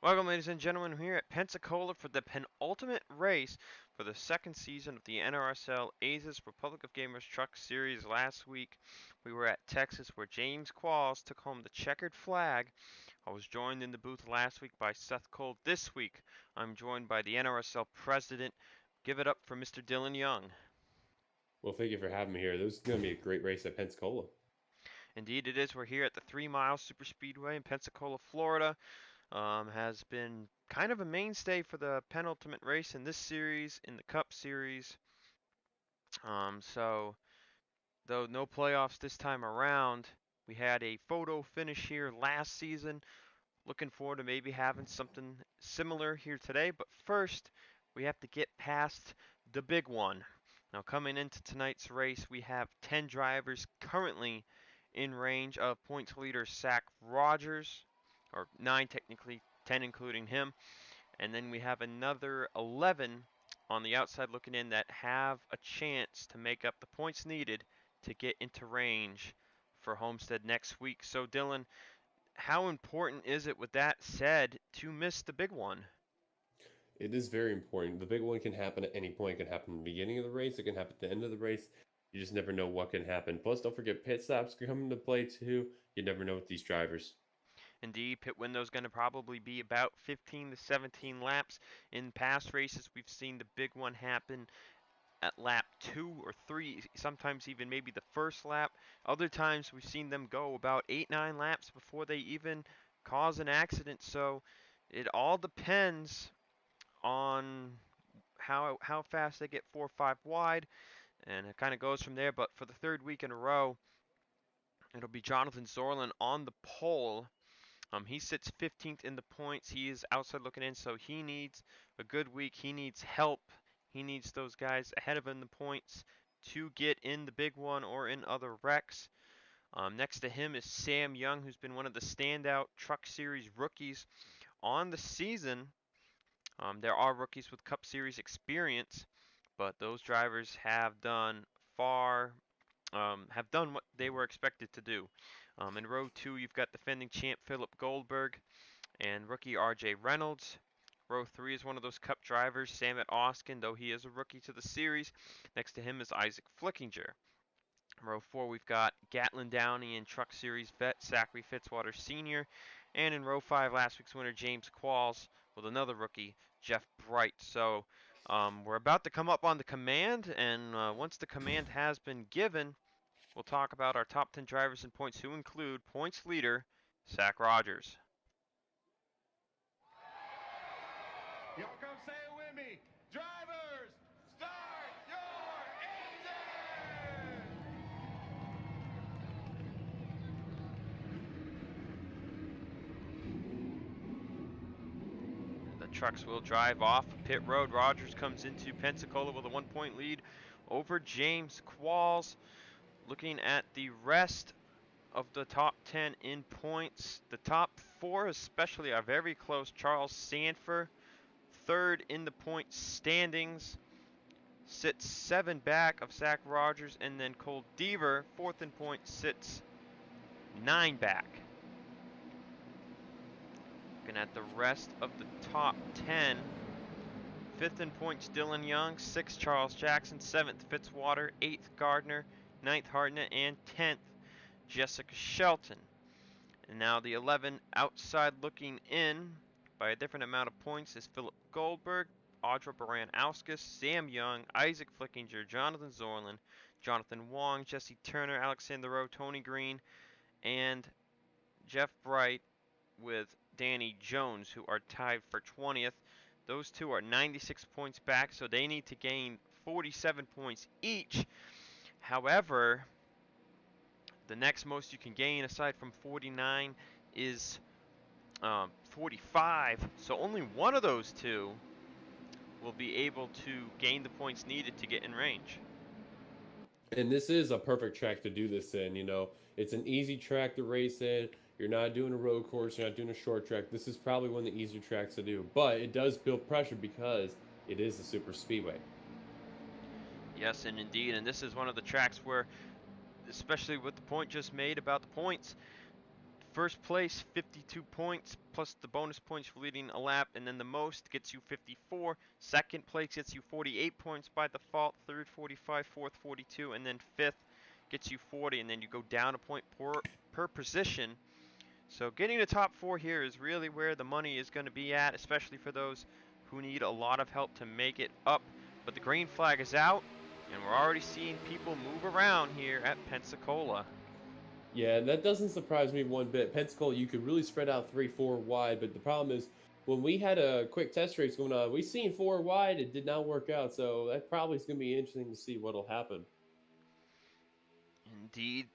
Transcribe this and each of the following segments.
Welcome, ladies and gentlemen. We're here at Pensacola for the penultimate race for the second season of the NRSL ASIS Republic of Gamers Truck Series. Last week, we were at Texas where James Qualls took home the checkered flag. I was joined in the booth last week by Seth Cole. This week, I'm joined by the NRSL president. Give it up for Mr. Dillon Young. Well, thank you for having me here. This is going to be a great race at Pensacola. Indeed, it is. We're here at the 3 Mile Superspeedway in Pensacola, Florida. Has been kind of a mainstay for the penultimate race in this series, in the Cup Series. So, though no playoffs this time around, we had a photo finish here last season. Looking forward to maybe having something similar here today. But first, we have to get past the big one. Now, coming into tonight's race, we have 10 drivers currently in range of points leader Zach Rogers, or 9 technically, 10 including him. And then we have another 11 on the outside looking in that have a chance to make up the points needed to get into range for Homestead next week. So, Dillon, how important is it, with that said, to miss the big one? It is very important. The big one can happen at any point. It can happen in the beginning of the race. It can happen at the end of the race. You just never know what can happen. Plus, don't forget pit stops can come into play too. You never know with these drivers. Indeed, pit window is going to probably be about 15 to 17 laps. In past races, we've seen the big one happen at lap 2 or 3, sometimes even maybe the first lap. Other times we've seen them go about 8-9 laps before they even cause an accident. So it all depends on how fast they get 4 or 5 wide, and it kind of goes from there. But for the third week in a row, it'll be Jonathan Zorlin on the pole. He sits 15th in the points. He is outside looking in, so he needs a good week. He needs help. He needs those guys ahead of him in the points to get in the big one or in other wrecks. Next to him is Sam Young, who's been one of the standout Truck Series rookies on the season. There are rookies with Cup Series experience, but those drivers have done what they were expected to do. In row 2, you've got defending champ Philip Goldberg and rookie R.J. Reynolds. Row 3 is one of those Cup drivers, Samet Oskin, though he is a rookie to the series. Next to him is Isaac Flickinger. In row 4, we've got Gatlin Downey and Truck Series vet Zachary Fitzwater Sr. And in row 5, last week's winner James Qualls with another rookie, Jeff Bright. So we're about to come up on the command, and once the command has been given, we'll talk about our top 10 drivers and points, who include points leader Zach Rogers. Y'all come say it with me. Drivers, start your engine! The trucks will drive off pit road. Rogers comes into Pensacola with a 1-point lead over James Qualls. Looking at the rest of the top 10 in points, the top 4 especially are very close. Charles Sanford, third in the point standings, sits 7 back of Zach Rogers, and then Cole Deaver, fourth in points, sits 9 back. Looking at the rest of the top 10, fifth in points Dillon Young, sixth Charles Jackson, seventh Fitzwater, eighth Gardner, ninth Hartnett, and 10th Jessica Shelton. And now the 11 outside looking in by a different amount of points is Philip Goldberg, Audra Baran-Auskus, Sam Young, Isaac Flickinger, Jonathan Zorlin, Jonathan Wong, Jesse Turner, Alexander Rowe, Tony Green, and Jeff Bright with Danny Jones, who are tied for 20th. Those two are 96 points back, so they need to gain 47 points each. However, the next most you can gain aside from 49 is 45, so only one of those two will be able to gain the points needed to get in range. And this is a perfect track to do this in. It's an easy track to race in. You're not doing a road course. You're not doing a short track. This is probably one of the easier tracks to do. But it does build pressure because it is a super speedway. Yes, and indeed, and this is one of the tracks where, especially with the point just made about the points, First place, 52 points, plus the bonus points for leading a lap, and then the most gets you 54. Second place gets you 48 points by default, third 45, fourth 42, and then fifth gets you 40, and then you go down a point per position. So getting the top 4 here is really where the money is going to be at, especially for those who need a lot of help to make it up. But the green flag is out, and we're already seeing people move around here at Pensacola. Yeah, and that doesn't surprise me one bit. Pensacola, you could really spread out 3-4 wide, but the problem is when we had a quick test race going on, we seen 4 wide. It did not work out, so that probably is going to be interesting to see what'll happen. Indeed,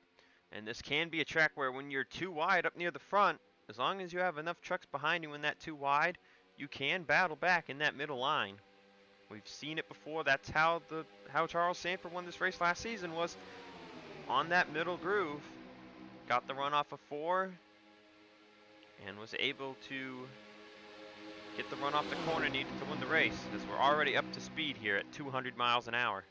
and this can be a track where when you're too wide up near the front, as long as you have enough trucks behind you in that too wide, you can battle back in that middle line. We've seen it before. That's how Charles Sanford won this race last season, was on that middle groove. Got the run off of 4 and was able to get the run off the corner needed to win the race, as we're already up to speed here at 200 miles an hour.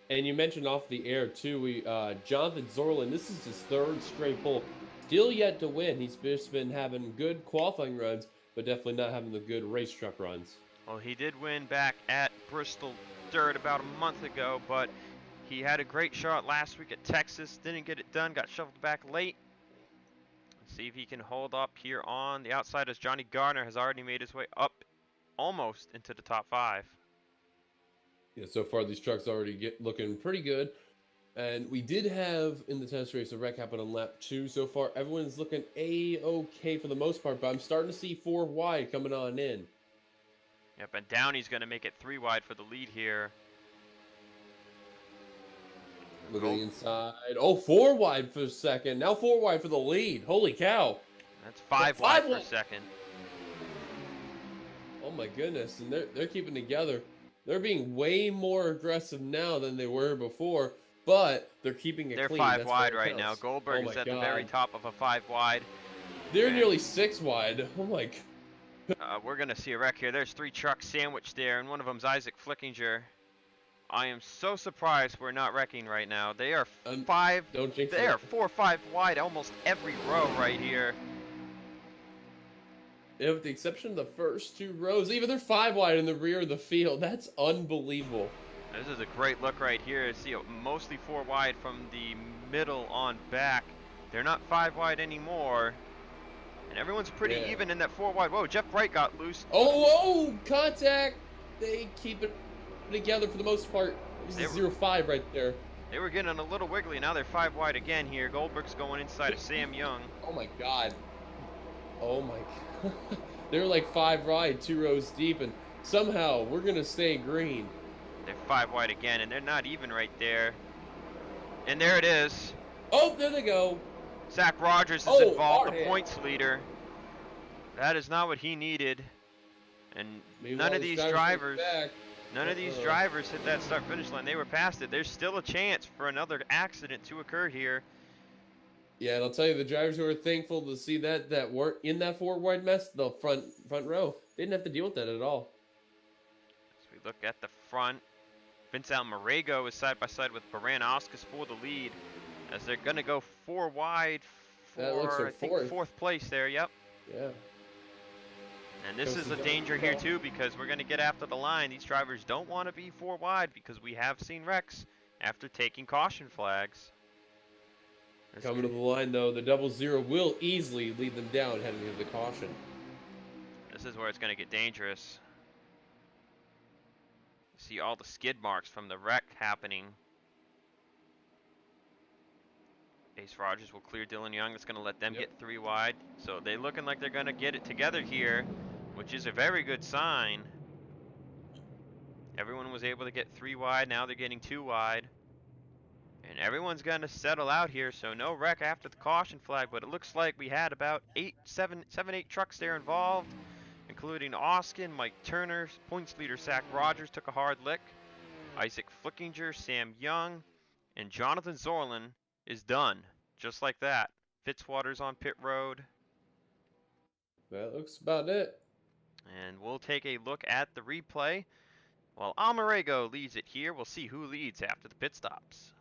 And you mentioned off the air too, Jonathan Zorlin, this is his 3rd straight pole. Still yet to win. He's just been having good qualifying runs, but definitely not having the good race truck runs. Well, he did win back at Bristol Dirt about a month ago, but he had a great shot last week at Texas, didn't get it done, got shuffled back late. Let's see if he can hold up here on the outside, as Johnny Gardner has already made his way up almost into the top 5. Yeah, so far these trucks already looking pretty good. And we did have in the test race a wreck happen on lap 2 so far. Everyone's looking A-okay for the most part, but I'm starting to see 4 wide coming on in. Yep, and Downey's going to make it 3 wide for the lead here. Look at the inside. Oh, 4 wide for a second. Now 4 wide for the lead. Holy cow. That's 5 wide for a second. Oh my goodness. And they're keeping together. They're being way more aggressive now than they were before, but they're keeping it They're clean. They're 5 That's wide right now. Goldberg is at the very top of a 5 wide. They're nearly 6 wide. Oh my god. We're going to see a wreck here. There's 3 trucks sandwiched there, and one of them's Isaac Flickinger. I am so surprised we're not wrecking right now. They are 5. Don't jinx they it. are 4 or 5 wide almost every row right here. Yeah, with the exception of the first 2 rows, even they're 5 wide in the rear of the field. That's unbelievable. This is a great look right here. See, mostly 4 wide from the middle on back. They're not 5 wide anymore. And everyone's pretty even in that 4 wide. Whoa, Jeff Bright got loose. Oh, contact. They keep it together for the most part. This is 0-5 right there. They were getting a little wiggly. Now they're 5 wide again here. Goldberg's going inside of Sam Young. Oh my god. Oh my god. They're like 5 wide, 2 rows deep, and somehow we're going to stay green. They're 5 wide again, and they're not even right there. And there it is. Oh, there they go. Zach Rogers is involved, the points leader. That is not what he needed. And none of these drivers hit that start-finish line. They were past it. There's still a chance for another accident to occur here. Yeah, and I'll tell you, the drivers who are thankful to see that weren't in that 4 wide mess, the front row, they didn't have to deal with that at all. As we look at the front, Vince Almarego is side by side with Baran Oscas for the lead, as they're going to go 4 wide for, I think, 4th place there. Yep. Yeah. And this is a danger here too, because we're going to get after the line. These drivers don't want to be 4 wide, because we have seen wrecks after taking caution flags. Coming to the line though, the 00 will easily lead them down heading into the caution. This is where it's going to get dangerous. See all the skid marks from the wreck happening. Ace Rogers will clear Dillon Young. That's going to let them get 3 wide. So they're looking like they're going to get it together here, which is a very good sign. Everyone was able to get 3 wide. Now they're getting 2 wide. And everyone's going to settle out here, so no wreck after the caution flag. But it looks like we had about 8 trucks there involved, including Oskin, Mike Turner, points leader Zach Rogers took a hard lick, Isaac Flickinger, Sam Young, and Jonathan Zorlin is done, just like that. Fitzwater's on pit road. That looks about it. And we'll take a look at the replay. While Almarego leads it here, we'll see who leads after the pit stops.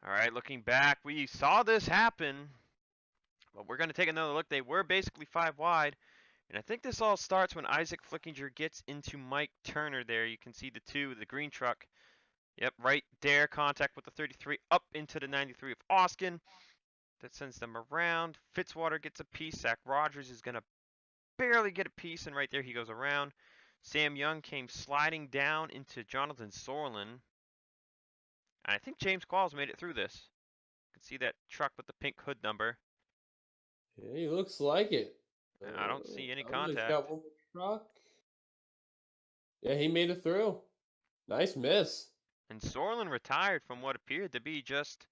All right, looking back, we saw this happen. But we're going to take another look. They were basically 5 wide. And I think this all starts when Isaac Flickinger gets into Mike Turner there. You can see the green truck. Yep, right there, contact with the 33 up into the 93 of Oskin. That sends them around. Fitzwater gets a piece. Zach Rogers is going to barely get a piece, and right there he goes around. Sam Young came sliding down into Jonathan Sorlin. And I think James Qualls made it through this. You can see that truck with the pink hood number. Yeah, he looks like it. And I don't see any He's contact. got one more truck. Yeah, he made it through. Nice miss. And Sorlin retired from what appeared to be just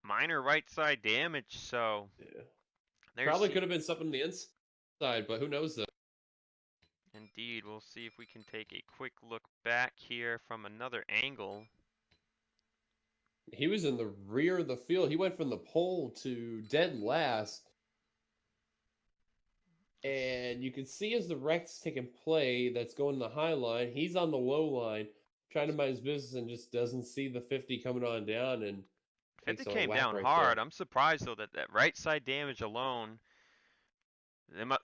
minor right side damage, so Yeah. there's Probably could have been something on the inside, but who knows though. Indeed, we'll see if we can take a quick look back here from another angle. He was in the rear of the field. He went from the pole to dead last. And you can see as the wreck's taking play that's going to the high line, he's on the low line trying to mind his business and just doesn't see the 50 coming on down and 50 takes a came whack down right hard. there. I'm surprised though that right side damage alone,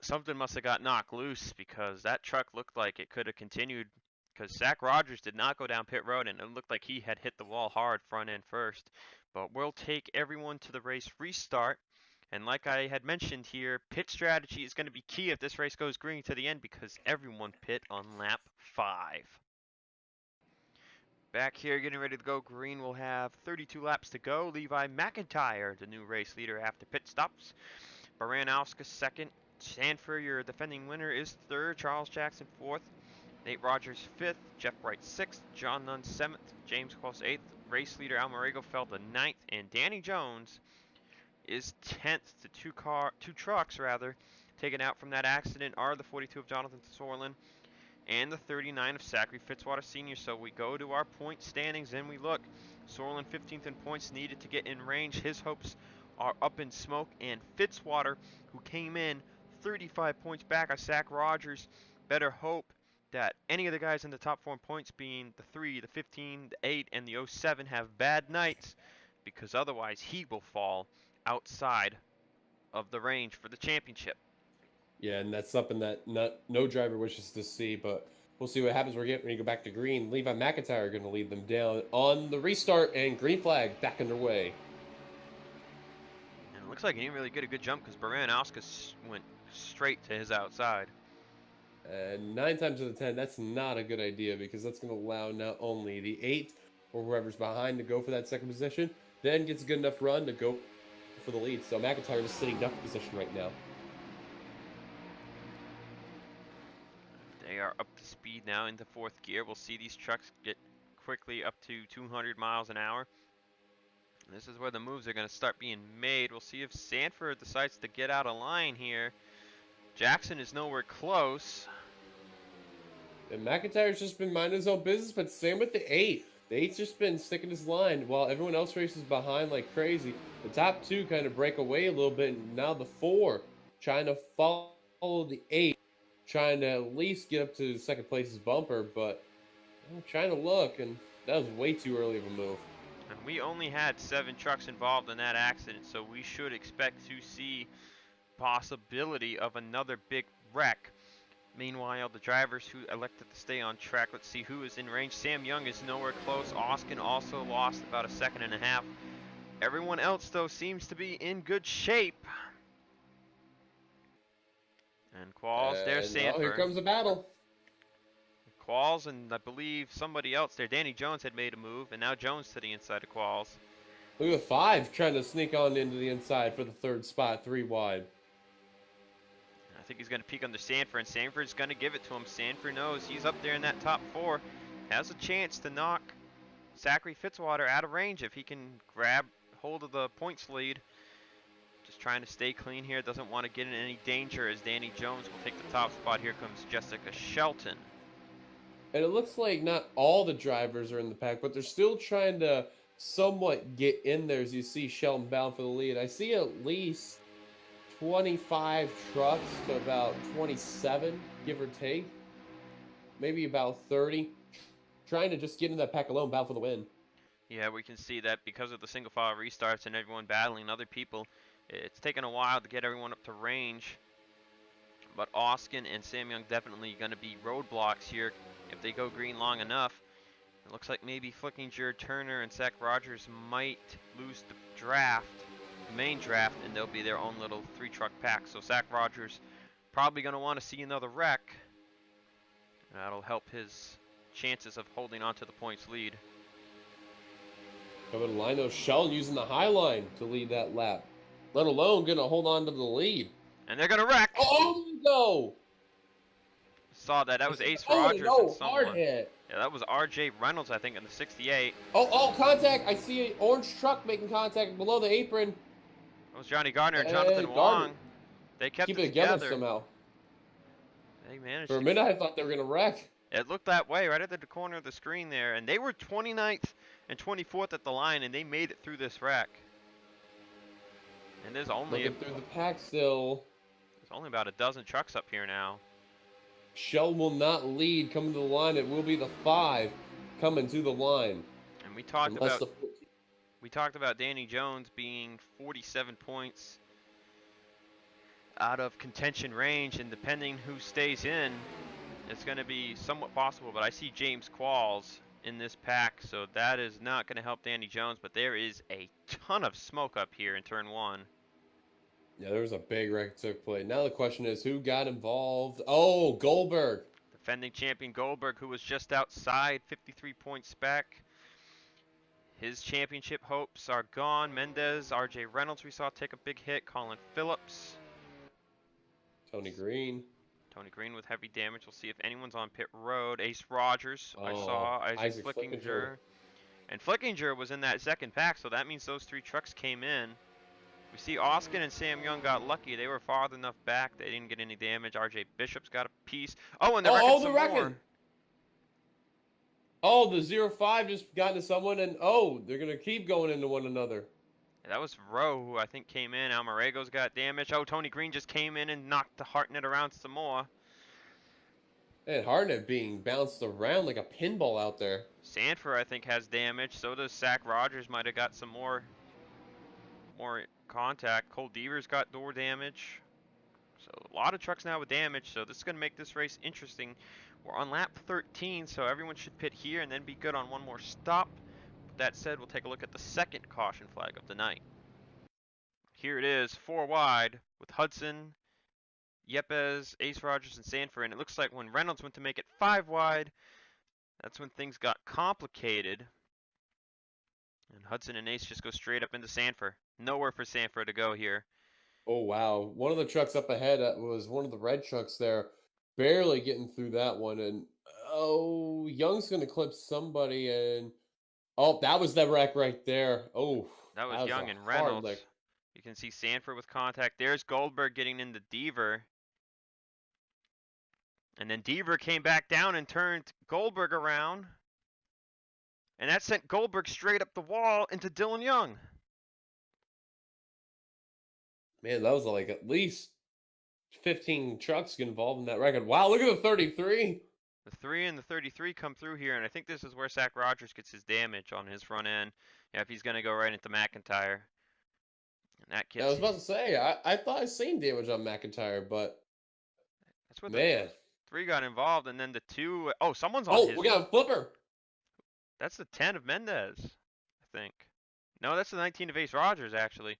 something must have got knocked loose because that truck looked like it could have continued because Zach Rogers did not go down pit road and it looked like he had hit the wall hard front end first. But we'll take everyone to the race restart. And like I had mentioned here, pit strategy is going to be key if this race goes green to the end because everyone pit on lap 5. Back here getting ready to go green, we'll have 32 laps to go. Levi McIntyre, the new race leader after pit stops. Baranowska second. Sanford, your defending winner, is third. Charles Jackson fourth. Nate Rogers fifth. Jeff Wright sixth. John Nunn seventh. James Close eighth. Race leader Almarigo fell to ninth. And Danny Jones is 10th to two trucks taken out from that accident are the 42 of Jonathan Sorlin and the 39 of Zachary Fitzwater Sr. So we go to our point standings and we look. Sorlin 15th in points needed to get in range. His hopes are up in smoke, and Fitzwater, who came in 35 points back of Zach Rogers, better hope that any of the guys in the top 4 points, being the 3, the 15, the 8, and the 07, have bad nights, because otherwise he will fall outside of the range for the championship. Yeah, and that's something that no driver wishes to see, but we'll see what happens. We're getting ready to go back to green. Levi McIntyre going to lead them down on the restart, and green flag back underway. And it looks like he didn't really get a good jump because Baranowska went straight to his outside. And 9 times out of 10, that's not a good idea because that's going to allow not only the 8 or whoever's behind to go for that second position, then gets a good enough run to go for the lead. So McIntyre is sitting duck position right now. They are up to speed now into 4th gear. We'll see these trucks get quickly up to 200 miles an hour. This is where the moves are going to start being made. We'll see if Sanford decides to get out of line here. Jackson is nowhere close. And McIntyre's just been minding his own business, but same with the 8. The 8's just been sticking his line while everyone else races behind like crazy. The top 2 kind of break away a little bit, and now the 4 trying to follow the 8, trying to at least get up to second place's bumper, but I'm trying to look, and that was way too early of a move. And we only had 7 trucks involved in that accident, so we should expect to see possibility of another big wreck. Meanwhile, the drivers who elected to stay on track, let's see who is in range. Sam Young is nowhere close. Oskin also lost about a second and a half. Everyone else, though, seems to be in good shape. And Qualls, there's Sanford. Here comes the battle. Qualls and I believe somebody else there. Danny Jones had made a move, and now Jones to the inside of Qualls. Look at the 5 trying to sneak on into the inside for the 3rd spot, 3 wide. I think he's going to peek under Sanford, and Sanford's going to give it to him. Sanford knows he's up there in that top 4. Has a chance to knock Zachary Fitzwater out of range if he can grab hold of the points lead. Just trying to stay clean here. Doesn't want to get in any danger as Danny Jones will take the top spot. Here comes Jessica Shelton. And it looks like not all the drivers are in the pack, but they're still trying to somewhat get in there as you see Shelton bound for the lead. I see at least 25 trucks to about 27, give or take. Maybe about 30. Trying to just get in that pack alone, bound for the win. Yeah, we can see that because of the single file restarts and everyone battling other people, It's taken a while to get everyone up to range, but Austin and Sam Young definitely going to be roadblocks here if they go green long enough. It looks like maybe Flickinger, Turner, and Zach Rogers might lose the draft, the main draft, and they'll be their own little 3-truck pack. So Zach Rogers probably going to want to see another wreck. That'll help his chances of holding on to the points lead. Coming to line though, Sheldon using the high line to lead that lap, let alone gonna hold on to the lead. And they're gonna wreck. Oh, no! Saw that. That was Ace Oh, Rogers no, and hard someone. hit. Yeah, that was RJ Reynolds, I think, in the 68. Oh, contact! I see an orange truck making contact below the apron. That was Johnny Gardner and Jonathan Wong. They kept Keep it it together together somehow. They managed. For a minute, I thought they were gonna wreck. It looked that way right at the corner of the screen there, and they were 29th and 24th at the line, and they made it through this wreck. And there's only Looking through the pack still. There's only about a dozen trucks up here now. Shell will not lead coming to the line. It will be the 5 coming to the line. And we talked about Danny Jones being 47 points out of contention range, and depending who stays in, it's going to be somewhat possible. But I see James Qualls in this pack, so that is not going to help Danny Jones. But there is a ton of smoke up here in turn 1. Yeah, there was a big wreck that took place. Now the question is, who got involved? Oh, Goldberg. Defending champion Goldberg, who was just outside 53 points back. His championship hopes are gone. Mendez, RJ Reynolds we saw take a big hit. Colin Phillips. Tony Green. Tony Green with heavy damage. We'll see if anyone's on pit road. Ace Rogers, I Oh, saw. Isaac Flickinger. Flickinger. And Flickinger was in that second pack, so that means those 3 trucks came in. We see Austin and Sam Young got lucky. They were far enough back. They didn't get any damage. RJ Bishop's got a piece. Oh, and they're wrecking some more. Oh, the 0-5 just got into someone, and they're going to keep going into one another. Yeah, that was Rowe, who I think came in. Almarego's got damage. Oh, Tony Green just came in and knocked the Hartnett around some more. And Hartnett being bounced around like a pinball out there. Sanford, I think, has damage. So does Zach Rogers. Might have got some more contact. Cole Deaver's got door damage. So a lot of trucks now with damage. So this is going to make this race interesting. We're on lap 13, so everyone should pit here and then be good on one more stop. With that said, we'll take a look at the second caution flag of the night. Here it is, 4 wide with Hudson, Yepes, Ace Rogers, and Sanford. And it looks like when Reynolds went to make it 5 wide, that's when things got complicated. And Hudson and Ace just go straight up into Sanford. Nowhere for Sanford to go here. Oh, wow. One of the trucks up ahead was one of the red trucks there. Barely getting through that one. And, Young's going to clip somebody. And, that was the wreck right there. Oh, that was Young and Reynolds. You can see Sanford with contact. There's Goldberg getting into Deaver. And then Deaver came back down and turned Goldberg around. And that sent Goldberg straight up the wall into Dillon Young. Man, that was like at least 15 trucks get involved in that record. Wow, look at the 33. The 3 and the 33 come through here, and I think this is where Zach Rogers gets his damage on his front end. Yeah, if he's going to go right into McIntyre. And that gets I was about to say, I thought I seen damage on McIntyre, but that's where man. The 3 got involved, and then the 2... Oh, someone's on his... we got a flipper. That's the 10 of Mendez, I think. No, that's the 19 of Ace Rogers, actually.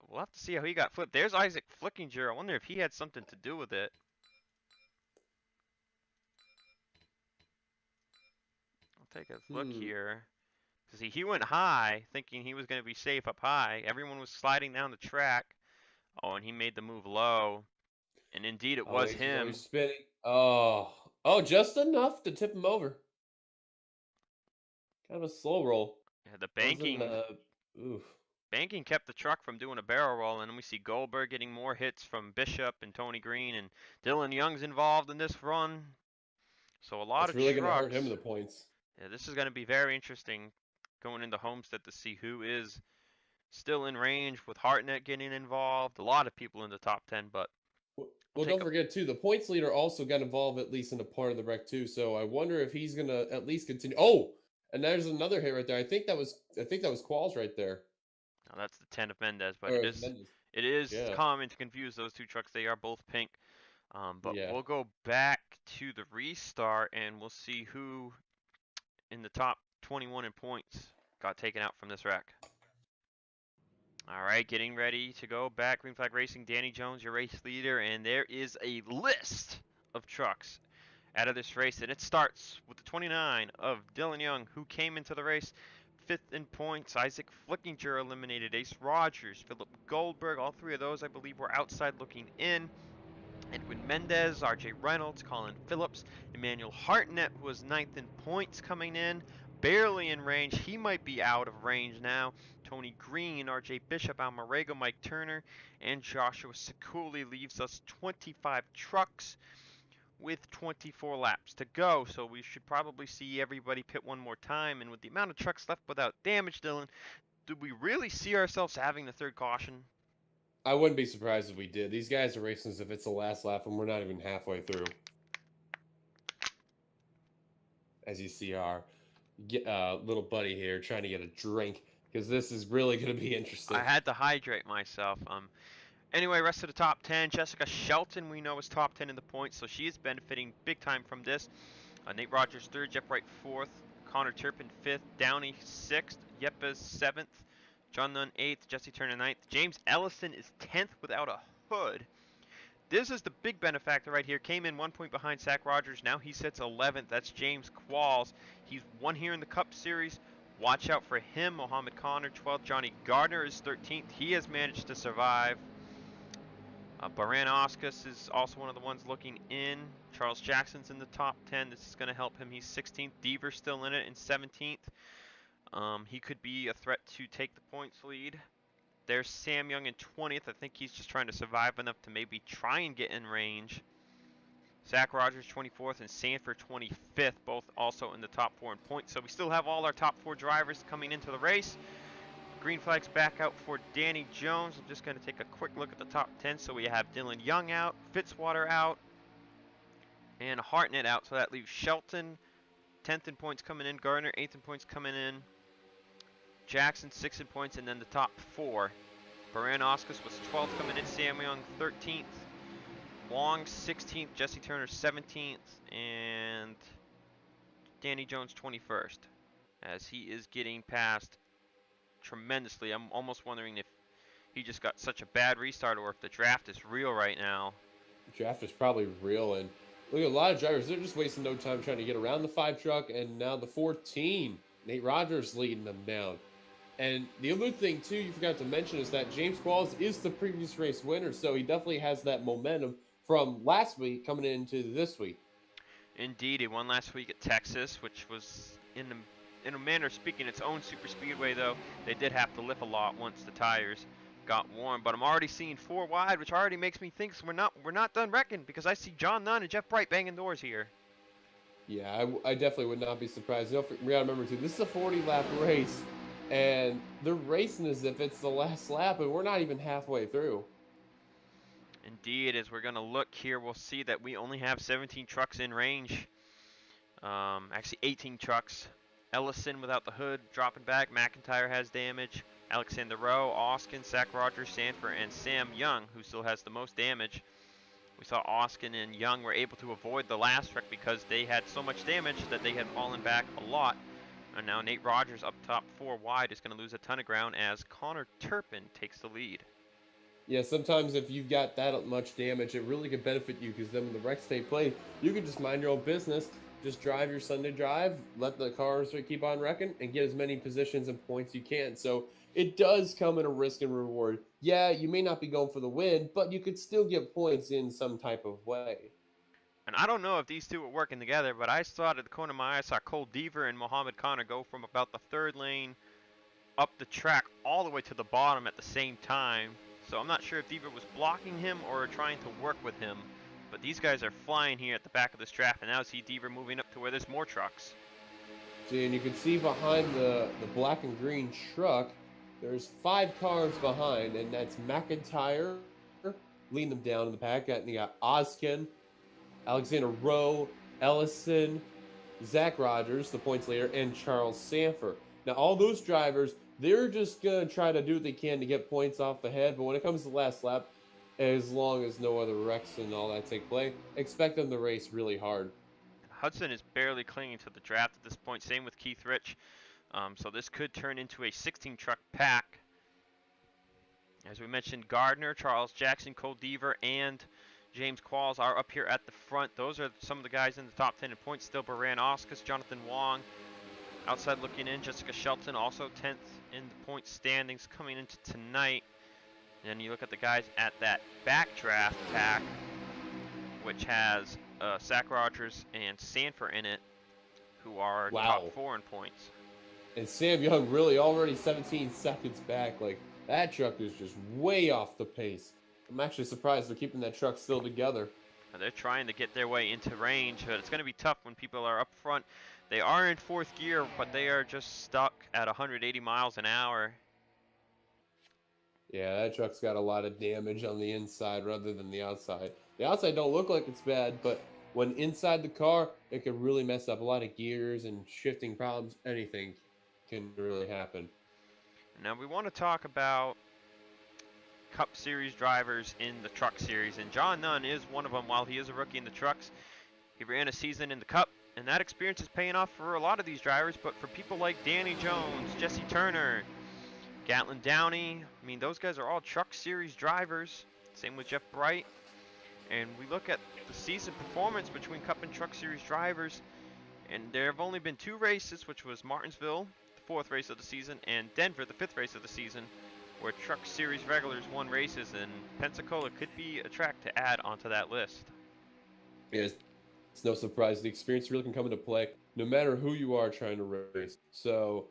We'll have to see how he got flipped. There's Isaac Flickinger. I wonder if he had something to do with it. I'll take a look here. See, he went high, thinking he was going to be safe up high. Everyone was sliding down the track. Oh, and he made the move low. And indeed, it was him. He's spinning. Oh, just enough to tip him over. Kind of a slow roll. Yeah, the banking. Banking kept the truck from doing a barrel roll, and then we see Goldberg getting more hits from Bishop and Tony Green, and Dillon Young's involved in this run. So a lot of really trucks. Going to hurt him in the points. Yeah, this is going to be very interesting going into Homestead to see who is still in range with Hartnett getting involved. A lot of people in the top 10, but well, don't forget too, the points leader also got involved at least in a part of the wreck too. So I wonder if he's going to at least continue. Oh, and there's another hit right there. I think that was Qualls right there. No, that's the 10 of Mendez, but it It is Yeah. common to confuse those two trucks. They are both pink. But Yeah. we'll go back to the restart and we'll see who in the top 21 in points got taken out from this wreck. All right, getting ready to go back. Green Flag Racing, Danny Jones, your race leader, and there is a list of trucks out of this race, and it starts with the 29 of Dillon Young, who came into the race 5th in points. Isaac Flickinger eliminated. Ace Rogers, Philip Goldberg, all three of those I believe were outside looking in. Edwin Mendez, RJ Reynolds, Colin Phillips, Emmanuel Hartnett, who was 9th in points coming in, barely in range. He might be out of range now. Tony Green, RJ Bishop, Almarego, Mike Turner, and Joshua Sekuli leaves us 25 trucks with 24 laps to go. So we should probably see everybody pit one more time. And with the amount of trucks left without damage, Dylan, do we really see ourselves having the third caution? I wouldn't be surprised if we did. These guys are racing as if it's the last lap and we're not even halfway through. As you see our little buddy here trying to get a drink, because this is really going to be interesting. I had to hydrate myself. Anyway, rest of the top 10. Jessica Shelton, we know, is top 10 in the points, so she is benefiting big time from this. Nate Rogers 3rd, Jeff Wright 4th, Connor Turpin 5th, Downey 6th, Yepes 7th, John Nunn 8th, Jesse Turner 9th. James Ellison is 10th without a hood. This is the big benefactor right here. Came in 1 point behind Zach Rogers. Now he sits 11th. That's James Qualls. He's won here in the Cup Series. Watch out for him. Mohammed Connor 12th. Johnny Gardner is 13th. He has managed to survive. Baran Oscus is also one of the ones looking in. Charles Jackson's in the top 10. This is going to help him. He's 16th. Deaver's still in it in 17th. He could be a threat to take the points lead. There's Sam Young in 20th. I think he's just trying to survive enough to maybe try and get in range. Zach Rogers 24th and Sanford 25th, both also in the top 4 in points. So we still have all our top 4 drivers coming into the race. Green flag's back out for Danny Jones. I'm just going to take a quick look at the top 10. So we have Dillon Young out, Fitzwater out, and Hartnett out. So that leaves Shelton 10th in points coming in, Gardner 8th in points coming in, Jackson 6th in points, and then the top 4. Baran Oscus was 12th coming in, Sam Young 13th, Long 16th, Jesse Turner 17th, and Danny Jones 21st. As he is getting past tremendously. I'm almost wondering if he just got such a bad restart or if the draft is real right now. The draft is probably real, and look at a lot of drivers. They're just wasting no time trying to get around the 5 truck, and now the 14. Nate Rogers leading them down. And the other thing, too, you forgot to mention is that James Qualls is the previous race winner, so he definitely has that momentum from last week coming into this week. Indeed, he won last week at Texas, which was, in a manner of speaking, its own super speedway, though. They did have to lift a lot once the tires got warm. But I'm already seeing 4 wide, which already makes me think we're not done wrecking, because I see John Nunn and Jeff Bright banging doors here. Yeah, I definitely would not be surprised. You gotta remember, too, this is a 40-lap race. And they're racing as if it's the last lap, and we're not even halfway through. Indeed, as we're going to look here, we'll see that we only have 17 trucks in range. Actually, 18 trucks. Ellison without the hood dropping back. McIntyre has damage. Alexander Rowe, Oskin, Zach Rogers, Sanford, and Sam Young, who still has the most damage. We saw Oskin and Young were able to avoid the last wreck because they had so much damage that they had fallen back a lot. And now Nate Rogers up top 4 wide is going to lose a ton of ground as Connor Turpin takes the lead. Yeah, sometimes if you've got that much damage, it really could benefit you, because then when the wrecks take place, you can just mind your own business, just drive your Sunday drive, let the cars keep on wrecking, and get as many positions and points you can. So it does come in a risk and reward. Yeah, you may not be going for the win, but you could still get points in some type of way. And I don't know if these two are working together, but I saw at the corner of my eye, I saw Cole Deaver and Mohammed Connor go from about the 3rd lane up the track all the way to the bottom at the same time. So I'm not sure if Deaver was blocking him or trying to work with him. But these guys are flying here at the back of this draft, and now see Deaver moving up to where there's more trucks. See, and you can see behind the black and green truck, there's 5 cars behind, and that's McIntyre leading them down in the pack. And you got Oskin, Alexander Rowe, Ellison, Zach Rogers, the points leader, and Charles Sanford. Now, all those drivers they're just going to try to do what they can to get points off ahead. But when it comes to the last lap, as long as no other wrecks and all that take place, expect them to race really hard. Hudson is barely clinging to the draft at this point. Same with Keith Rich. So this could turn into a 16 truck pack. As we mentioned, Gardner, Charles Jackson, Cole Deaver, and James Qualls are up here at the front. Those are some of the guys in the top 10 in points still. Baran Oscus, Jonathan Wong. Outside looking in, Jessica Shelton, also 10th in the point standings coming into tonight. And then you look at the guys at that backdraft pack, which has Zach Rogers and Sanford in it, who are top 4 in points. And Sam Young really already 17 seconds back. Like, that truck is just way off the pace. I'm actually surprised they're keeping that truck still together. They're trying to get their way into range, but it's going to be tough when people are up front. They are in 4th gear, but they are just stuck at 180 miles an hour. Yeah, that truck's got a lot of damage on the inside rather than the outside. The outside don't look like it's bad, but when inside the car, it could really mess up a lot of gears and shifting problems. Anything can really happen. Now we want to talk about Cup Series drivers in the Truck Series, and John Nunn is one of them. While he is a rookie in the Trucks, he ran a season in the Cup, and that experience is paying off for a lot of these drivers. But for people like Danny Jones, Jesse Turner, Gatlin Downey, I mean, those guys are all Truck Series drivers. Same with Jeff Bright. And we look at the season performance between Cup and Truck Series drivers, and there have only been 2 races, which was Martinsville, the 4th race of the season, and Denver, the 5th race of the season, where Truck Series regulars won races, and Pensacola could be a track to add onto that list. Yes, it's no surprise. The experience really can come into play no matter who you are trying to race. So,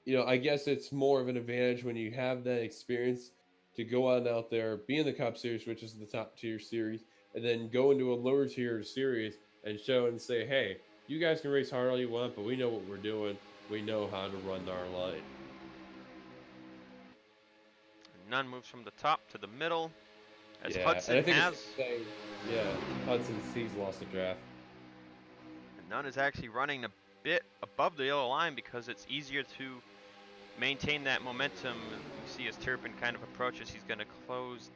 you know, I guess it's more of an advantage when you have that experience to go on out there, be in the Cup Series, which is the top tier series, and then go into a lower tier series and show and say, hey, you guys can race hard all you want, but we know what we're doing. We know how to run our line. Nunn moves from the top to the middle. As Yeah, Hudson and I think has. Hudson's lost the draft. And Nunn is actually running a bit above the yellow line because it's easier to maintain that momentum. You see as Turpin kind of approaches, he's going to close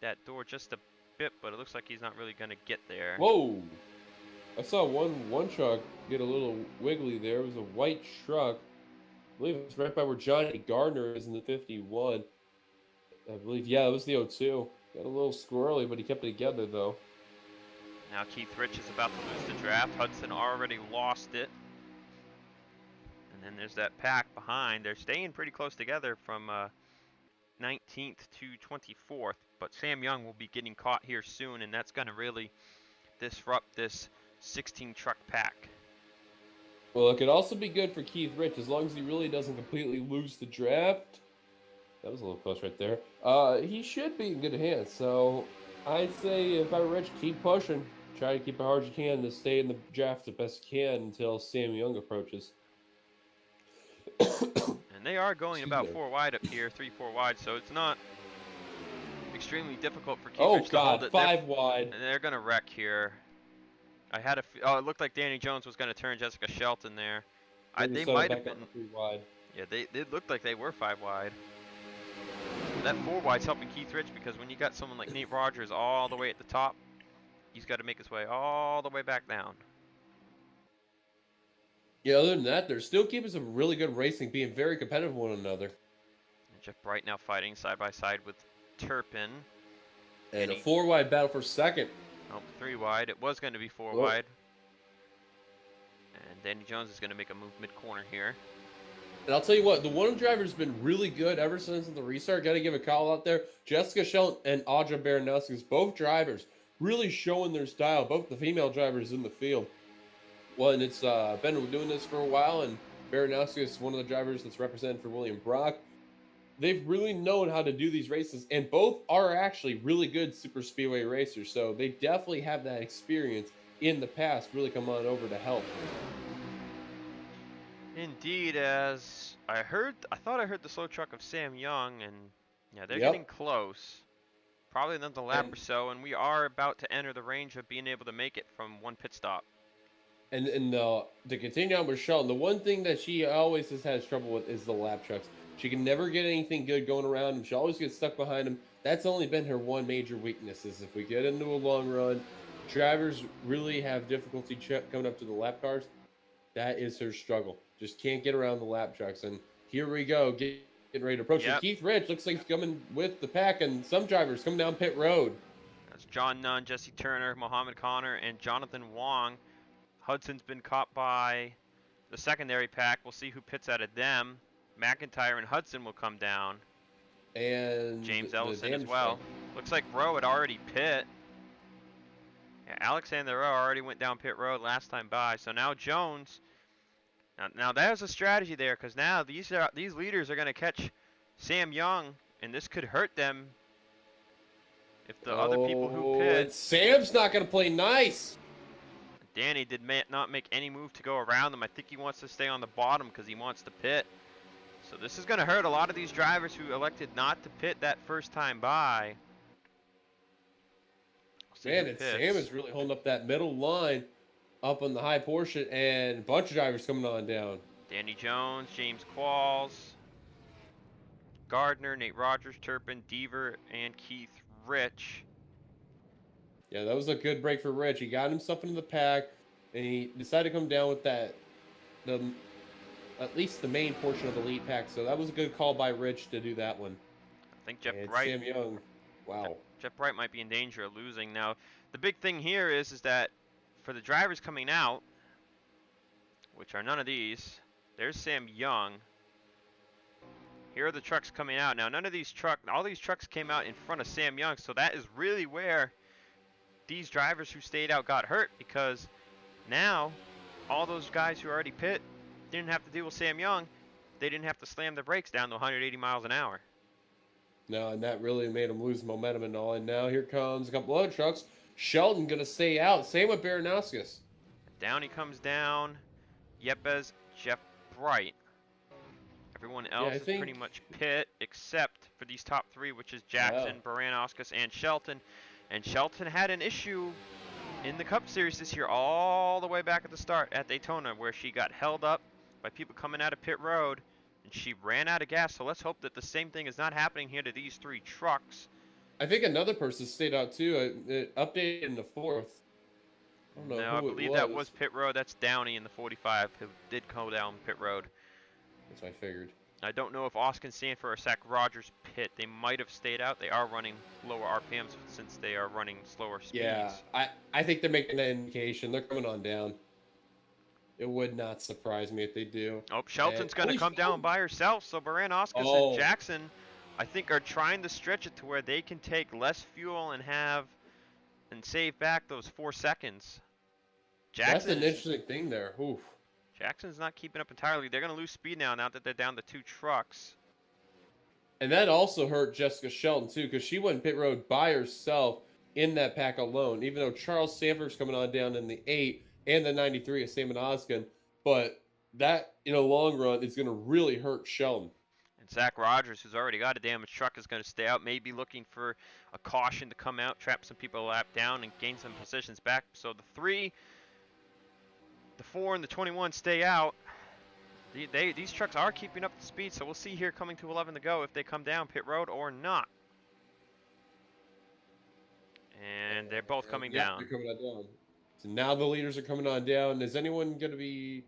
that door just a bit, but it looks like he's not really going to get there. Whoa! I saw one truck get a little wiggly there. It was a white truck. I believe it's right by where Johnny Gardner is in the 51. I believe, yeah, it was the 02. Got a little squirrely, but he kept it together, though. Now Keith Rich is about to lose the draft. Hudson already lost it. And then there's that pack behind. They're staying pretty close together from 19th to 24th. But Sam Young will be getting caught here soon, and that's going to really disrupt this 16 truck pack. Well, it could also be good for Keith Rich as long as he really doesn't completely lose the draft. That was a little close right there. He should be in good hands. So I'd say if I were Rich, keep pushing. Try to keep it hard as you can to stay in the draft the best you can until Sam Young approaches. And they are going about 4 wide up here, 3-4 wide, so it's not extremely difficult for Keith Rich to hold it. 5 wide. And they're going to wreck here. I had it looked like Danny Jones was going to turn Jessica Shelton there. They might have been 3 wide. Yeah, they looked like they were 5 wide. That 4 wide's helping Keith Rich because when you got someone like Nate Rogers all the way at the top, he's got to make his way all the way back down. Yeah, other than that, they're still keeping some really good racing, being very competitive with one another. And Jeff Bright now fighting side by side with Turpin. And a 4 wide battle for second. Oh, 3 wide. It was going to be 4 wide. And Danny Jones is going to make a move mid-corner here. And I'll tell you what, the one driver's been really good ever since the restart. Got to give a call out there. Jessica Shelton and Audra Baranowskis, both drivers, really showing their style. Both the female drivers in the field. Well, and it's been doing this for a while, and Baranowski is one of the drivers that's represented for William Brock. They've really known how to do these races, and both are actually really good super speedway racers. So they definitely have that experience in the past, really come on over to help. Indeed, as I thought I heard the slow truck of Sam Young, and yeah, they're getting close. Probably another lap or so, and we are about to enter the range of being able to make it from one pit stop. And to continue on with Shelton, the one thing that she always has trouble with is the lap trucks. She can never get anything good going around him. She always gets stuck behind him. That's only been her one major weakness. Is if we get into a long run, drivers really have difficulty coming up to the lap cars. That is her struggle. Just can't get around the lap trucks. And here we go, getting ready to approach. Yep. Keith Rich looks like he's coming with the pack, and some drivers coming down pit road. That's John Nunn, Jesse Turner, Mohammed Connor, and Jonathan Wong. Hudson's been caught by the secondary pack. We'll see who pits out of them. McIntyre and Hudson will come down. And James Ellison as well. Looks like Rowe had already pit. Yeah, Alexander Rowe already went down pit road last time by. So now Jones. Now there's a strategy there, because now these leaders are going to catch Sam Young, and this could hurt them if the other people who pit. Sam's not going to play nice. Danny did not make any move to go around them. I think he wants to stay on the bottom because he wants to pit. So this is going to hurt a lot of these drivers who elected not to pit that first time by. Man, and Sam is really holding up that middle line up on the high portion, and a bunch of drivers coming on down. Danny Jones, James Qualls, Gardner, Nate Rogers, Turpin, Deaver, and Keith Rich. Yeah, that was a good break for Rich. He got himself into the pack, and he decided to come down with at least the main portion of the lead pack. So that was a good call by Rich to do that one. I think Jeff and Bright. Sam Young, wow. Jeff Bright might be in danger of losing. Now, the big thing here is that for the drivers coming out, which are none of these, there's Sam Young. Here are the trucks coming out. Now, all these trucks came out in front of Sam Young, so that is really where these drivers who stayed out got hurt, because now all those guys who already pit didn't have to deal with Sam Young. They didn't have to slam their brakes down to 180 miles an hour. No, and that really made them lose momentum and all. And now here comes a couple other trucks. Shelton going to stay out. Same with Baranowskis. Down he comes down. Yepes, Jeff Bright. Everyone else is pretty much pit except for these top three, which is Jackson, Baranowskis, and Shelton. And Shelton had an issue in the Cup Series this year all the way back at the start at Daytona, where she got held up by people coming out of pit road, and she ran out of gas. So let's hope that the same thing is not happening here to these three trucks. I think another person stayed out too. It updated in the fourth. I don't know no, I believe that was pit road. That's Downey in the 45 who did go down pit road. That's what I figured. I don't know if Austin Sanford or Zach Rogers pit. They might have stayed out. They are running lower RPMs since they are running slower speeds. Yeah, I think they're making an indication. They're coming on down. It would not surprise me if they do. Oh, Shelton's going to come down by herself. So Baranowskis and Jackson, I think, are trying to stretch it to where they can take less fuel and save back those 4 seconds. That's an interesting thing there. Oof. Jackson's not keeping up entirely. They're going to lose speed now that they're down to 2 trucks. And that also hurt Jessica Shelton, too, because she went pit road by herself in that pack alone, even though Charles Sanford's coming on down in the 8 and the 93 of Sam Oskin. But that, in a long run, is going to really hurt Shelton. And Zach Rogers, who's already got a damaged truck, is going to stay out, maybe looking for a caution to come out, trap some people a lap down, and gain some positions back. So the 3, the 4, and the 21 stay out. These trucks are keeping up the speed, so we'll see here coming to 11 to go if they come down pit road or not. And they're both coming down. They're coming on down. So now the leaders are coming on down. Is anyone going to be...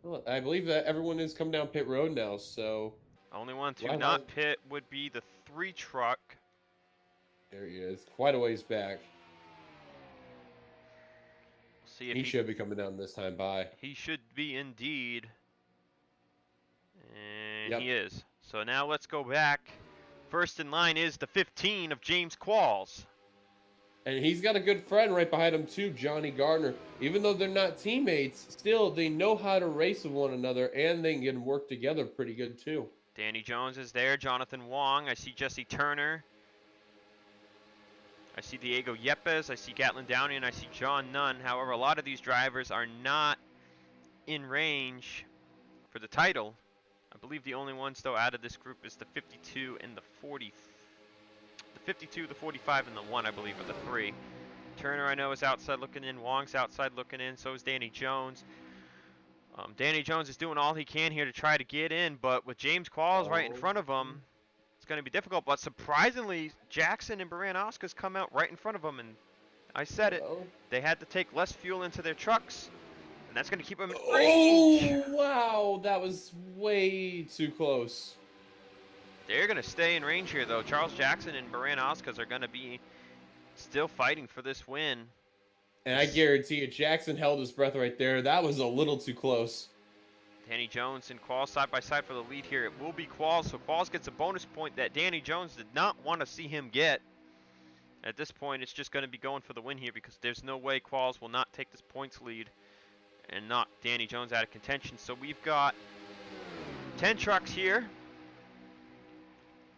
Well, I believe that everyone is coming down pit road now, so... The only one to not pit would be the 3 truck. There he is. Quite a ways back. We'll see if he should be coming down this time by. He should be indeed. And he is. So now let's go back. First in line is the 15 of James Qualls. And he's got a good friend right behind him too, Johnny Gardner. Even though they're not teammates, still they know how to race with one another, and they can work together pretty good too. Danny Jones is there, Jonathan Wong. I see Jesse Turner. I see Diego Yepes. I see Gatlin Downey, and I see John Nunn. However, a lot of these drivers are not in range for the title. I believe the only ones, though, out of this group is the 52 and the 40. The 52, the 45, and the 1, I believe, are the 3. Turner, I know, is outside looking in. Wong's outside looking in. So is Danny Jones. Danny Jones is doing all he can here to try to get in, but with James Qualls right in front of him, it's going to be difficult. But surprisingly, Jackson and Baranowski's come out right in front of him, and I said it. Well. They had to take less fuel into their trucks, and that's going to keep them in range. Oh, wow. That was way too close. They're going to stay in range here, though. Charles Jackson and Baranowski's are going to be still fighting for this win. And I guarantee you, Jackson held his breath right there. That was a little too close. Danny Jones and Qualls side by side for the lead here. It will be Qualls, so Qualls gets a bonus point that Danny Jones did not want to see him get. At this point, it's just going to be going for the win here because there's no way Qualls will not take this points lead and knock Danny Jones out of contention. So we've got 10 trucks here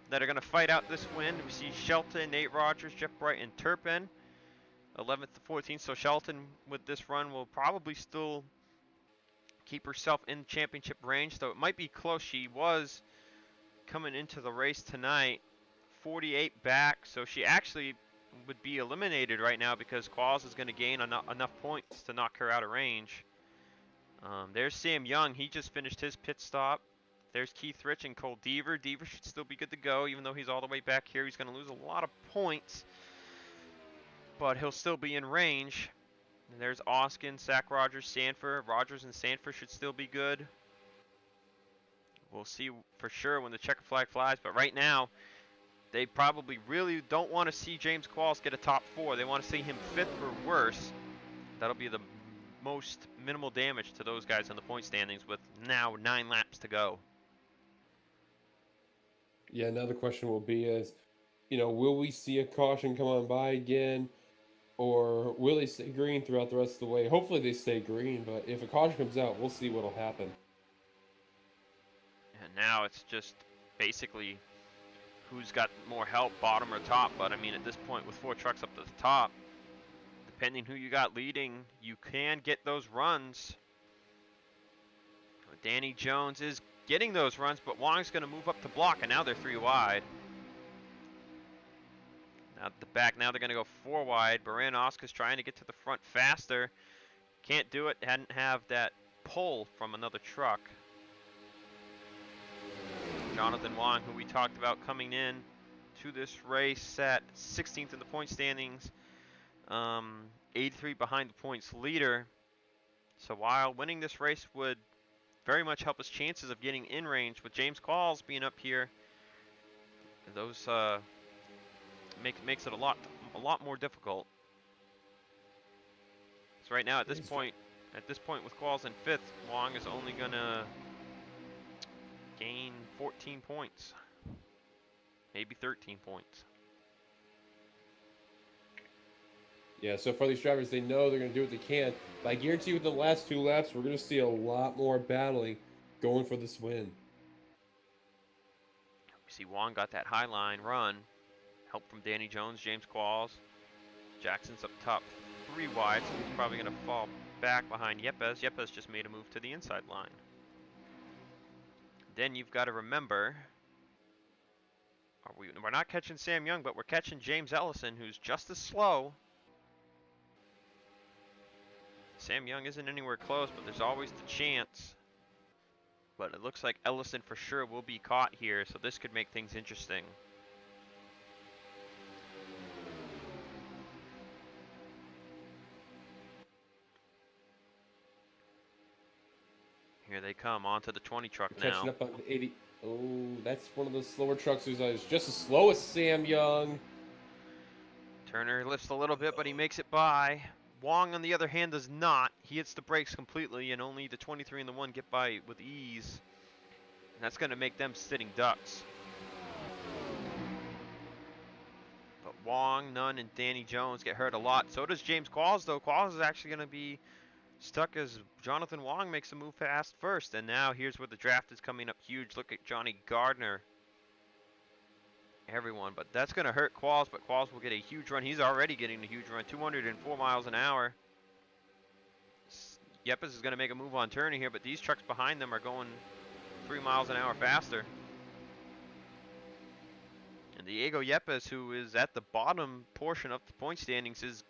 that are going to fight out this win. We see Shelton, Nate Rogers, Jeff Bright, and Turpin, 11th to 14th. So Shelton, with this run, will probably still keep herself in championship range, though it might be close. She was coming into the race tonight 48 back, so she actually would be eliminated right now because Qualls is going to gain enough points to knock her out of range. There's Sam Young. He just finished his pit stop. There's Keith Rich and Cole Deaver. Deaver should still be good to go, even though he's all the way back here. He's going to lose a lot of points, but he'll still be in range. And there's Oskin, Sack Rogers, Sanford. Rogers and Sanford should still be good. We'll see for sure when the checker flag flies, but right now, they probably really don't want to see James Qualls get a top 4. They want to see him 5th or worse. That'll be the most minimal damage to those guys in the point standings with now 9 laps to go. Yeah, another question will be is, will we see a caution come on by again? Or will they stay green throughout the rest of the way? Hopefully they stay green, but if a caution comes out, we'll see what'll happen. And now it's just basically who's got more help, bottom or top. But I mean, at this point, with 4 trucks up to the top, depending who you got leading, you can get those runs. Danny Jones is getting those runs, but Wong's going to move up to block, and now they're 3 wide. Now at the back, now they're going to go 4 wide. Baranowski's trying to get to the front faster. Can't do it, hadn't have that pull from another truck. Jonathan Wong, who we talked about coming in to this race, sat 16th in the point standings, 83 behind the points leader. So while winning this race would very much help his chances of getting in range, with James Qualls being up here, those makes it a lot more difficult. So right now at this point with Qualls in 5th, Wong is only gonna gain 14 points, maybe 13 points. Yeah, so far these drivers, they know they're going to do what they can. But I guarantee you, within the last 2 laps, we're going to see a lot more battling going for this win. We see Wong got that high line run. Help from Danny Jones, James Qualls. Jackson's up top 3 wide, so he's probably going to fall back behind Yepes. Yepes just made a move to the inside line. Then you've got to remember, we're not catching Sam Young, but we're catching James Ellison, who's just as slow. Sam Young isn't anywhere close, but there's always the chance. But it looks like Ellison for sure will be caught here, so this could make things interesting. Here they come onto the 20 truck now. Catching up on the 80. Oh, that's one of those slower trucks who's just as slow as Sam Young. Turner lifts a little bit, but he makes it by. Wong, on the other hand, does not. He hits the brakes completely, and only the 23 and the 1 get by with ease. And that's going to make them sitting ducks. But Wong, Nunn, and Danny Jones get hurt a lot. So does James Qualls, though. Qualls is actually going to be stuck as Jonathan Wong makes a move past first. And now here's where the draft is coming up huge. Look at Johnny Gardner. Everyone, but that's going to hurt Qualls, but Qualls will get a huge run. He's already getting a huge run, 204 miles an hour. Yepes is going to make a move on Turner here, but these trucks behind them are going 3 miles an hour faster. And Diego Yepes, who is at the bottom portion of the point standings, is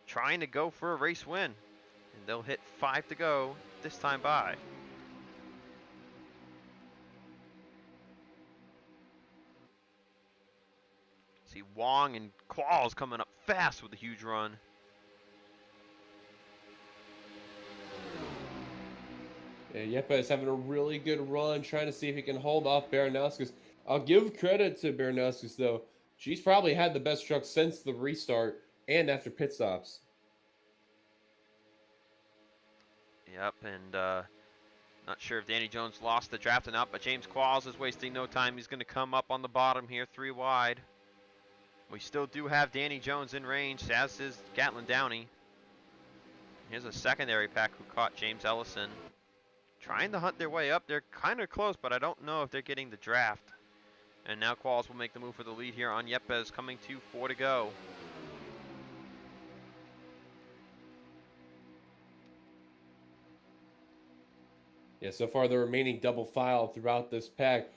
trying to go for a race win. And they'll hit 5 to go this time by. See Wong and Qualls coming up fast with a huge run. Yeah, Yepa is having a really good run, trying to see if he can hold off Baranowskis. I'll give credit to Baranowskis, though. She's probably had the best truck since the restart and after pit stops. Yep, and not sure if Danny Jones lost the draft or not, but James Qualls is wasting no time. He's going to come up on the bottom here, 3 wide. We still do have Danny Jones in range, as is Gatlin Downey. Here's a secondary pack who caught James Ellison. Trying to hunt their way up. They're kind of close, but I don't know if they're getting the draft. And now Qualls will make the move for the lead here on Yepes, coming to 4 to go. Yeah, so far the remaining double file throughout this pack.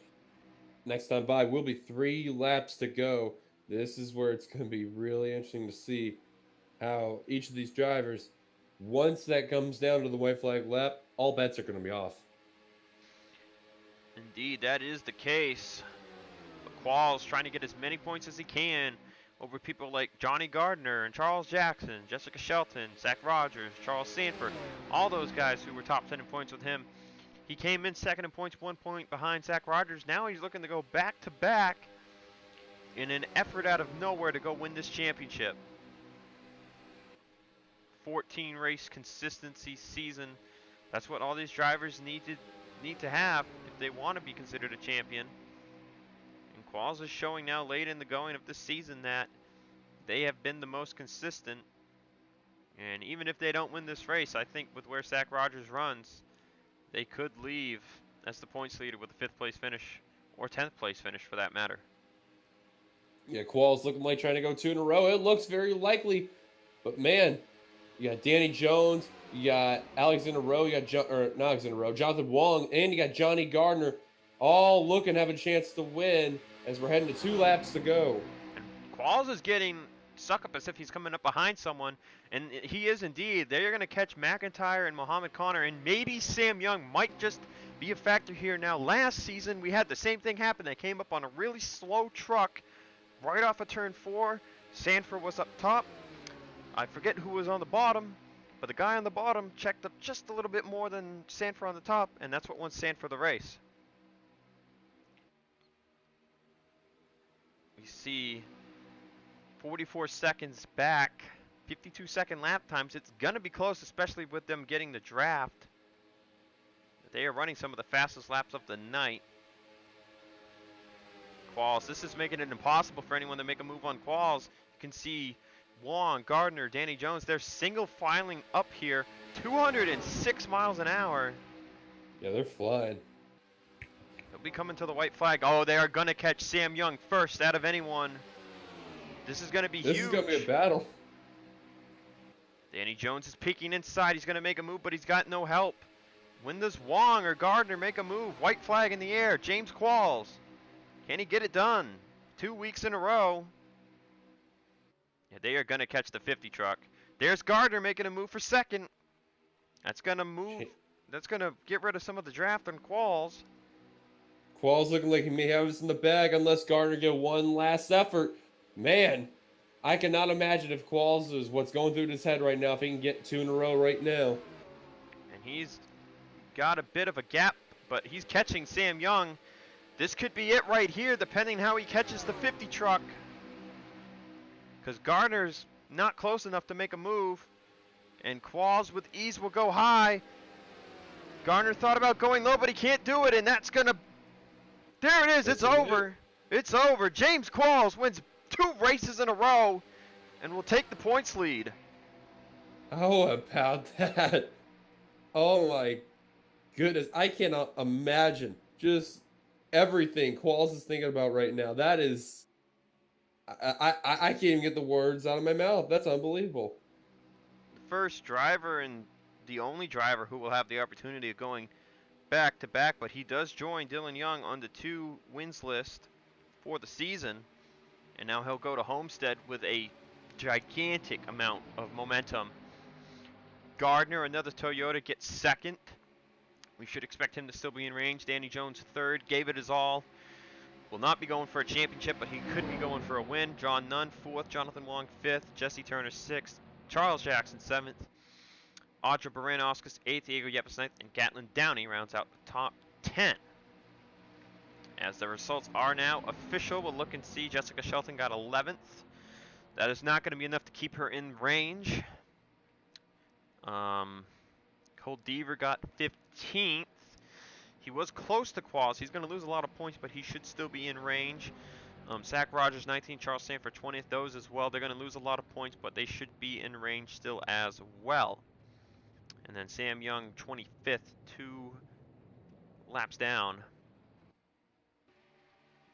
Next time by will be 3 laps to go. This is where it's going to be really interesting to see how each of these drivers, once that comes down to the white flag lap, all bets are going to be off. Indeed, that is the case. But Qualls trying to get as many points as he can over people like Johnny Gardner and Charles Jackson, Jessica Shelton, Zach Rogers, Charles Sanford, all those guys who were top 10 in points with him. He came in second in points, 1 point behind Zach Rogers. Now he's looking to go back to back in an effort out of nowhere to go win this championship. 14 race consistency season. That's what all these drivers need to have if they want to be considered a champion. And Qualls is showing now late in the going of this season that they have been the most consistent. And even if they don't win this race, I think with where Zach Rogers runs, they could leave as the points leader with a 5th place finish, or 10th place finish for that matter. Yeah, Qualls looking like trying to go 2 in a row. It looks very likely. But man, you got Danny Jones, you got Alexander Rowe, you got not Alexander Rowe, Jonathan Wong, and you got Johnny Gardner, all looking to have a chance to win as we're heading to 2 laps to go. And Qualls is getting suck up as if he's coming up behind someone, and he is indeed. They're going to catch McIntyre and Muhammad Connor, and maybe Sam Young might just be a factor here. Now, last season we had the same thing happen. They came up on a really slow truck right off of turn 4. Sanford was up top. I forget who was on the bottom, but the guy on the bottom checked up just a little bit more than Sanford on the top, and that's what won Sanford the race. We see 44 seconds back, 52-second lap times. It's going to be close, especially with them getting the draft. They are running some of the fastest laps of the night. Qualls, this is making it impossible for anyone to make a move on Qualls. You can see Wong, Gardner, Danny Jones, they're single filing up here, 206 miles an hour. Yeah, they're flying. They'll be coming to the white flag. Oh, they are going to catch Sam Young first out of anyone. This is going to be huge. This is going to be a battle. Danny Jones is peeking inside. He's going to make a move, but he's got no help. When does Wong or Gardner make a move? White flag in the air. James Qualls. Can he get it done? 2 weeks in a row. Yeah, they are going to catch the 50 truck. There's Gardner making a move for second. That's going to move. That's going to get rid of some of the draft on Qualls. Qualls looking like he may have this in the bag unless Gardner get one last effort. Man, I cannot imagine if Qualls is what's going through his head right now, if he can get 2 in a row right now. And he's got a bit of a gap, but he's catching Sam Young. This could be it right here, depending how he catches the 50 truck. Because Gardner's not close enough to make a move. And Qualls with ease will go high. Gardner thought about going low, but he can't do it, and that's going to... There it is, it's over. It's over. James Qualls wins 2 races in a row and will take the points lead. How about that? Oh my goodness. I cannot imagine just everything Qualls is thinking about right now. That is... I can't even get the words out of my mouth. That's unbelievable. The first driver and the only driver who will have the opportunity of going back to back, but he does join Dillon Young on the 2 wins list for the season, and now he'll go to Homestead with a gigantic amount of momentum. Gardner, another Toyota, gets second. We should expect him to still be in range. Danny Jones third, gave it his all. Will not be going for a championship, but he could be going for a win. John Nunn fourth, Jonathan Wong fifth, Jesse Turner sixth, Charles Jackson seventh, Audra Baran-Oscus eighth, Diego Yepes ninth, and Gatlin Downey rounds out the top 10. As the results are now official, we'll look and see. Jessica Shelton got 11th. That is not going to be enough to keep her in range. Cole Deaver got 15th. He was close to quals. He's going to lose a lot of points, but he should still be in range. Zach Rogers 19th, Charles Sanford 20th. Those as well. They're going to lose a lot of points, but they should be in range still as well. And then Sam Young 25th, 2 laps down.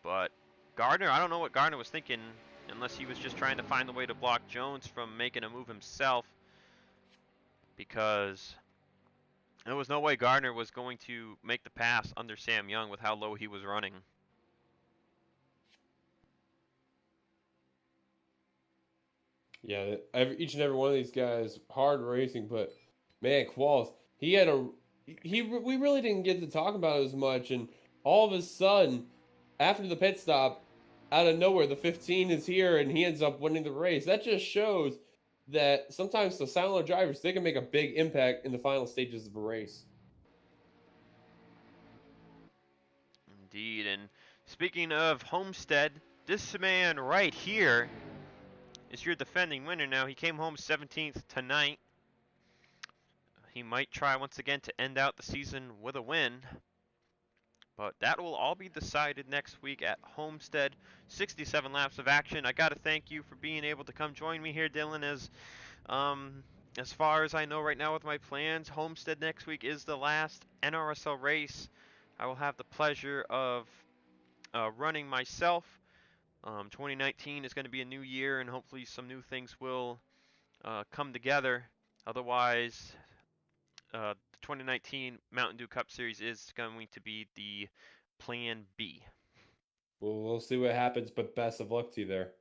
But Gardner, I don't know what Gardner was thinking, unless he was just trying to find a way to block Jones from making a move himself, because there was no way Gardner was going to make the pass under Sam Young with how low he was running. Yeah, each and every one of these guys, hard racing, but man, Qualls, we really didn't get to talk about it as much, and all of a sudden, after the pit stop, out of nowhere, the 15 is here, and he ends up winning the race. That just shows that sometimes the silent drivers, they can make a big impact in the final stages of a race. Indeed, and speaking of Homestead, this man right here is your defending winner now. He came home 17th tonight. He might try once again to end out the season with a win. But that will all be decided next week at Homestead. 67 laps of action. I got to thank you for being able to come join me here, Dillon. As far as I know right now with my plans, Homestead next week is the last NRSL race I will have the pleasure of running myself. 2019 is going to be a new year, and hopefully some new things will come together. Otherwise, the 2019 Mountain Dew Cup Series is going to be the plan B. Well, we'll see what happens, but best of luck to you there.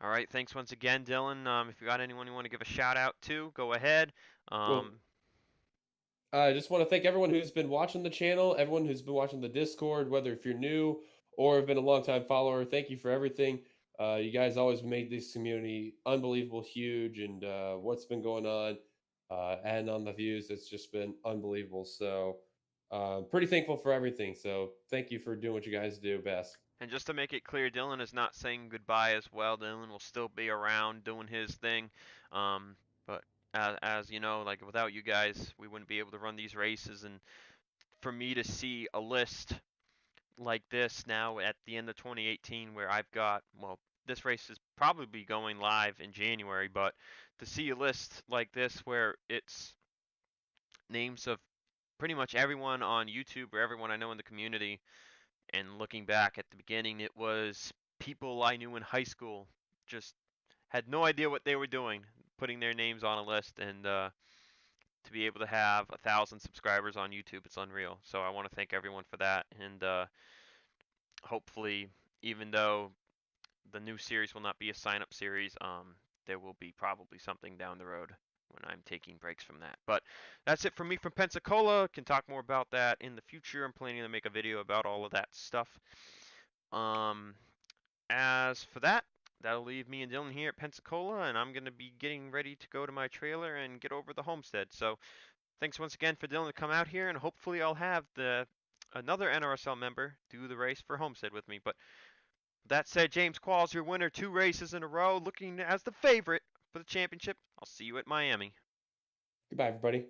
All right, thanks once again, Dillon. If you got anyone you want to give a shout out to, go ahead. Well, I just want to thank everyone who's been watching the channel, everyone who's been watching the Discord, whether if you're new or have been a long-time follower. Thank you for everything. You guys always made this community unbelievable, huge, and what's been going on and on the views, it's just been unbelievable. So pretty thankful for everything. So thank you for doing what you guys do best. And just to make it clear, Dillon is not saying goodbye as well. Dillon will still be around doing his thing. But as you know, like without you guys, we wouldn't be able to run these races. And for me to see a list like this now at the end of 2018, where I've got, well, this race is probably going live in January, but to see a list like this where it's names of pretty much everyone on YouTube or everyone I know in the community, and looking back at the beginning, it was people I knew in high school, just had no idea what they were doing, putting their names on a list, and to be able to have 1,000 subscribers on YouTube, it's unreal. So I want to thank everyone for that, and hopefully, even though the new series will not be a sign-up series, there will be probably something down the road when I'm taking breaks from that. But that's it for me from Pensacola. Can talk more about that in the future. I'm planning to make a video about all of that stuff. As for that, that'll leave me and Dillon here at Pensacola, and I'm going to be getting ready to go to my trailer and get over the homestead. So thanks once again for Dillon to come out here, and hopefully I'll have another NRSL member do the race for homestead with me. But that said, James Qualls, your winner 2 races in a row, looking as the favorite for the championship. I'll see you at Miami. Goodbye, everybody.